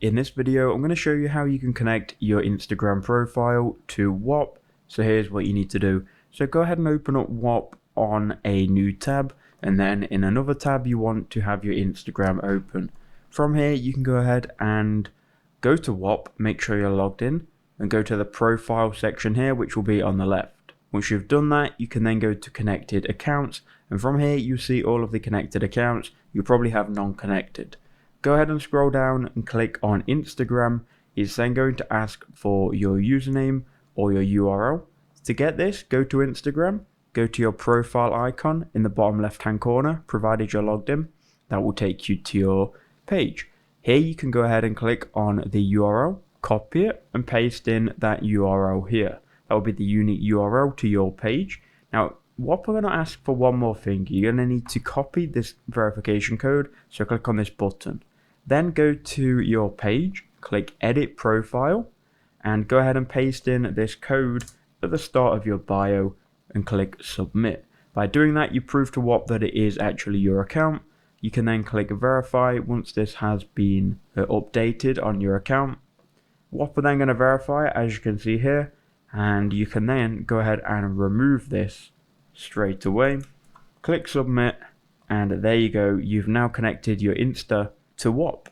In this video, I'm going to show you how you can connect your Instagram profile to Whop. So here's what you need to do. So go ahead and open up Whop on a new tab, and then in another tab you want to have your Instagram open. From here you can go ahead and go to Whop, make sure you're logged in, and go to the profile section here, which will be on the left. Once you've done that, you can then go to connected accounts, and from here you see all of the connected accounts. You probably have non-connected. Go ahead and scroll down and click on Instagram. It's then going to ask for your username or your URL. To get this, go to Instagram, go to your profile icon in the bottom left hand corner, provided you're logged in. That will take you to your page. Here you can go ahead and click on the URL, copy it and paste in that URL here. That will be the unique URL to your page. Now, what we're going to ask for one more thing. You're going to need to copy this verification code, so click on this button. Then go to your page, click edit profile, and go ahead and paste in this code at the start of your bio and click submit. By doing that, you prove to Whop that it is actually your account. You can then click verify once this has been updated on your account. Whop are then going to verify it, as you can see here, and you can then go ahead and remove this straight away. Click submit, and there you go. You've now connected your Insta to Whop.